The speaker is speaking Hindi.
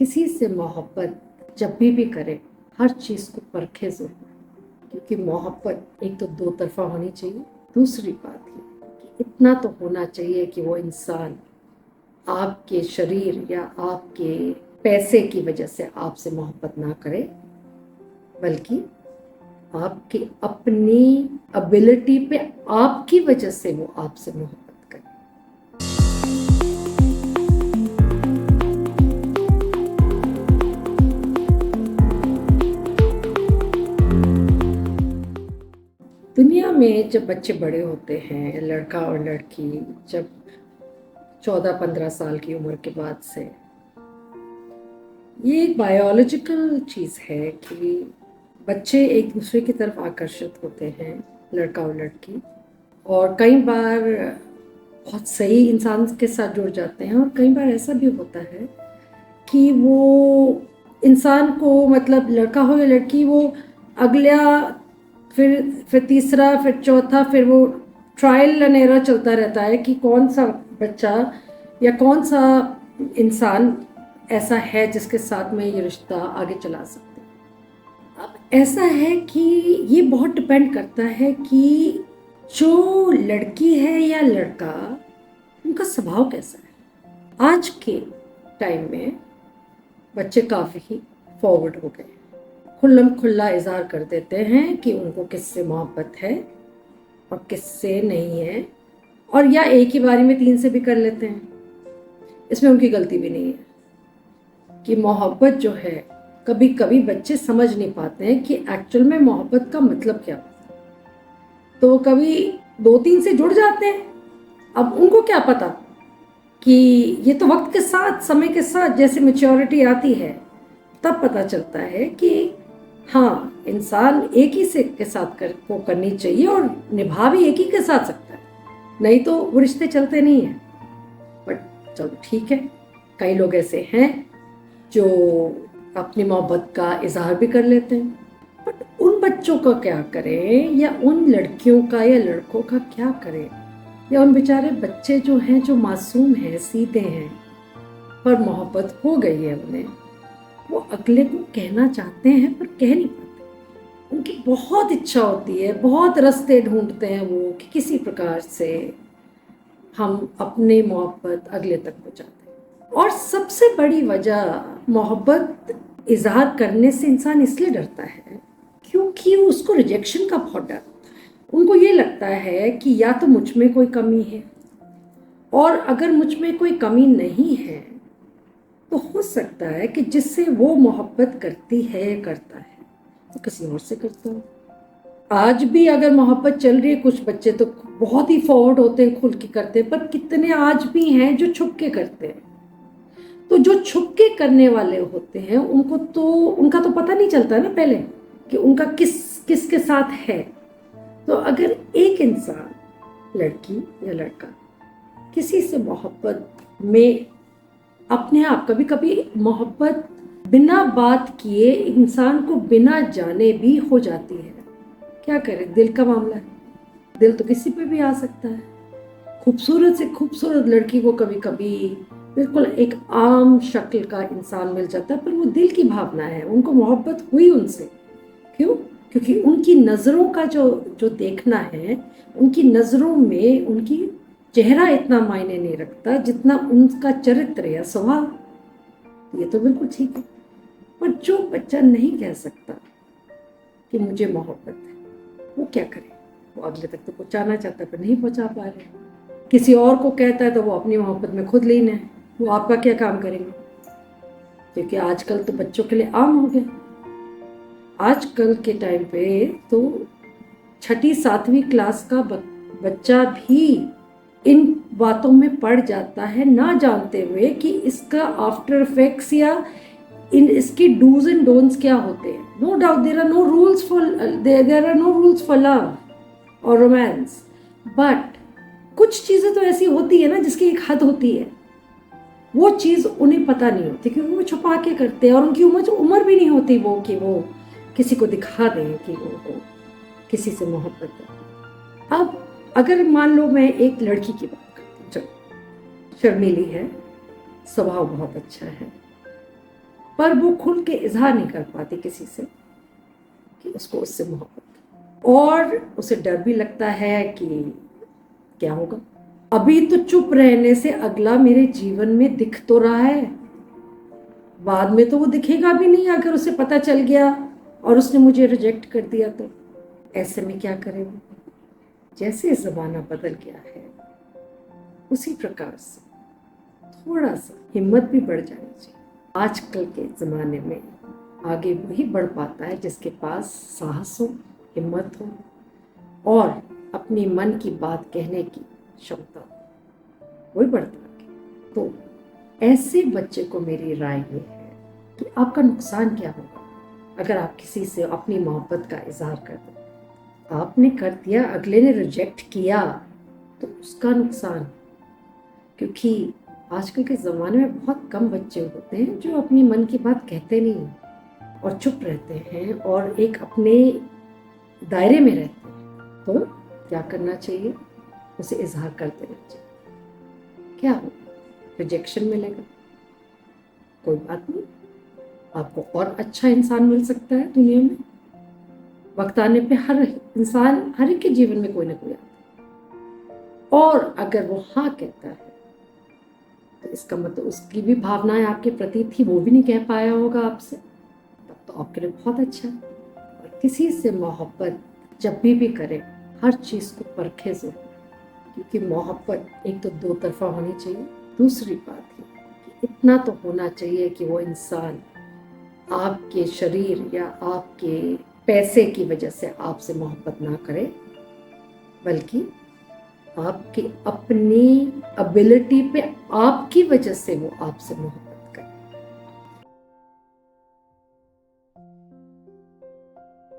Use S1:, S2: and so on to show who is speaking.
S1: किसी से मोहब्बत जब भी करें, हर चीज़ को परखे ज़रूर, क्योंकि मोहब्बत एक तो दो तरफा होनी चाहिए। दूसरी बात ये कि इतना तो होना चाहिए कि वो इंसान आपके शरीर या आपके पैसे की वजह से आपसे मोहब्बत ना करे, बल्कि आपकी अपनी एबिलिटी पे आपकी वजह से वो आपसे मोहब्बत करे। दुनिया में जब बच्चे बड़े होते हैं, लड़का और लड़की जब 14-15 साल की उम्र के बाद से, ये एक बायोलॉजिकल चीज़ है कि बच्चे एक दूसरे की तरफ आकर्षित होते हैं, लड़का और लड़की, और कई बार बहुत सही इंसान के साथ जुड़ जाते हैं और कई बार ऐसा भी होता है कि वो इंसान को, मतलब लड़का हो या लड़की, वो अगला फिर तीसरा, फिर चौथा, फिर वो ट्रायल एंड एरर चलता रहता है कि कौन सा बच्चा या कौन सा इंसान ऐसा है जिसके साथ में ये रिश्ता आगे चला सकते हैं। अब ऐसा है कि ये बहुत डिपेंड करता है कि जो लड़की है या लड़का, उनका स्वभाव कैसा है। आज के टाइम में बच्चे काफ़ी फॉरवर्ड हो गए, खुल्लम खुल्ला इजहार कर देते हैं कि उनको किससे मोहब्बत है और किससे नहीं है, और या एक ही बारी में 3 से भी कर लेते हैं। इसमें उनकी गलती भी नहीं है कि मोहब्बत जो है, कभी कभी बच्चे समझ नहीं पाते हैं कि एक्चुअल में मोहब्बत का मतलब क्या होता है। तो कभी 2-3 से जुड़ जाते हैं। अब उनको क्या पता कि ये तो वक्त के साथ, समय के साथ जैसे मैच्योरिटी आती है, तब पता चलता है कि हाँ, इंसान एक ही से के साथ को करनी चाहिए और निभा भी एक ही के साथ सकता है, नहीं तो वो रिश्ते चलते नहीं हैं। बट चलो ठीक है, कई लोग ऐसे हैं जो अपनी मोहब्बत का इजहार भी कर लेते हैं। बट उन बच्चों का क्या करें, या उन लड़कियों का या लड़कों का क्या करें, या उन बेचारे बच्चे जो हैं, जो मासूम हैं, सीधे हैं, पर मोहब्बत हो गई है उन्हें, वो अगले को कहना चाहते हैं पर कह नहीं पाते। उनकी बहुत इच्छा होती है, बहुत रास्ते ढूंढते हैं वो कि किसी प्रकार से हम अपने मोहब्बत अगले तक पहुँचाते हैं। और सबसे बड़ी वजह मोहब्बत इजहार करने से इंसान इसलिए डरता है क्योंकि उसको रिजेक्शन का बहुत डर। उनको ये लगता है कि या तो मुझ में कोई कमी है, और अगर मुझ में कोई कमी नहीं है तो हो सकता है कि जिससे वो मोहब्बत करती है, करता है, तो किसी और से करता हो। आज भी अगर मोहब्बत चल रही है, कुछ बच्चे तो बहुत ही फॉरवर्ड होते हैं, खुल के करते हैं, पर कितने आज भी हैं जो छुप के करते हैं। तो जो छुप के करने वाले होते हैं, उनका तो पता नहीं चलता ना पहले कि उनका किसके साथ है। तो अगर एक इंसान, लड़की या लड़का, किसी से मोहब्बत में अपने आप, कभी कभी मोहब्बत बिना बात किए, इंसान को बिना जाने भी हो जाती है। क्या करें, दिल का मामला है, दिल तो किसी पे भी आ सकता है। खूबसूरत से खूबसूरत लड़की को कभी कभी बिल्कुल एक आम शक्ल का इंसान मिल जाता है, पर वो दिल की भावना है, उनको मोहब्बत हुई उनसे। क्यों? क्योंकि उनकी नज़रों का जो जो देखना है, उनकी नज़रों में उनकी चेहरा इतना मायने नहीं रखता जितना उनका चरित्र या स्वभाव। ये तो बिल्कुल ठीक है। पर जो बच्चा नहीं कह सकता कि मुझे मोहब्बत है, वो क्या करे? वो अगले तक तो पहुँचाना चाहता है पर नहीं पहुँचा पा रहे। किसी और को कहता है तो वो अपनी मोहब्बत में खुद लीन है, वो आपका क्या काम करेंगे? क्योंकि आजकल तो बच्चों के लिए आम हो गया। आजकल के टाइम पे तो 6ठी-7वीं क्लास का बच्चा भी इन बातों में पड़ जाता है, ना जानते हुए कि इसका आफ्टर इफेक्ट्स या इसकी डूज एंड डोंट्स क्या होते हैं। No doubt there are no rules for love और रोमांस, बट कुछ चीज़ें तो ऐसी होती है ना जिसकी एक हद होती है। वो चीज़ उन्हें पता नहीं होती क्योंकि वो छुपा के करते हैं, और उनकी उम्र भी नहीं होती वो कि वो किसी को दिखा दें कि वो किसी से मोहब्बत है। अब अगर मान लो मैं एक लड़की की बात करती हूँ, चलो, शर्मीली है, स्वभाव बहुत अच्छा है, पर वो खुल के इजहार नहीं कर पाती किसी से कि उसको उससे मोहब्बत है। और उसे डर भी लगता है कि क्या होगा, अभी तो चुप रहने से अगला मेरे जीवन में दिख तो रहा है, बाद में तो वो दिखेगा भी नहीं अगर उसे पता चल गया और उसने मुझे रिजेक्ट कर दिया तो। ऐसे में क्या करे वो। जैसे ज़माना बदल गया है उसी प्रकार से थोड़ा सा हिम्मत भी बढ़ जानी चाहिए। आजकल के ज़माने में आगे वही बढ़ पाता है जिसके पास साहस हो, हिम्मत हो और अपनी मन की बात कहने की क्षमता हो, वही बढ़ता है। तो ऐसे बच्चे को मेरी राय ये है कि आपका नुकसान क्या होगा अगर आप किसी से अपनी मोहब्बत का इजहार कर दें। आपने कर दिया, अगले ने रिजेक्ट किया तो उसका नुकसान, क्योंकि आजकल के ज़माने में बहुत कम बच्चे होते हैं जो अपनी मन की बात कहते नहीं और चुप रहते हैं और एक अपने दायरे में रहते हैं। तो क्या करना चाहिए, उसे इजहार कर देना चाहिए। क्या हो, रिजेक्शन मिलेगा, कोई बात नहीं, आपको और अच्छा इंसान मिल सकता है दुनिया में। वक्त आने पे हर इंसान, हर एक के जीवन में कोई ना कोई आता है। और अगर वो हाँ कहता है तो इसका मतलब उसकी भी भावनाएं आपके प्रति थी, वो भी नहीं कह पाया होगा आपसे, तब तो आपके लिए बहुत अच्छा है। और किसी से मोहब्बत जब भी करें, हर चीज़ को परखे जरूर, क्योंकि मोहब्बत एक तो दो तरफा होनी चाहिए। दूसरी बात ये कि इतना तो होना चाहिए कि वो इंसान आपके शरीर या आपके पैसे की वजह से आपसे मोहब्बत ना करे, बल्कि आपकी अपनी एबिलिटी पे आपकी वजह से वो आपसे मोहब्बत करे।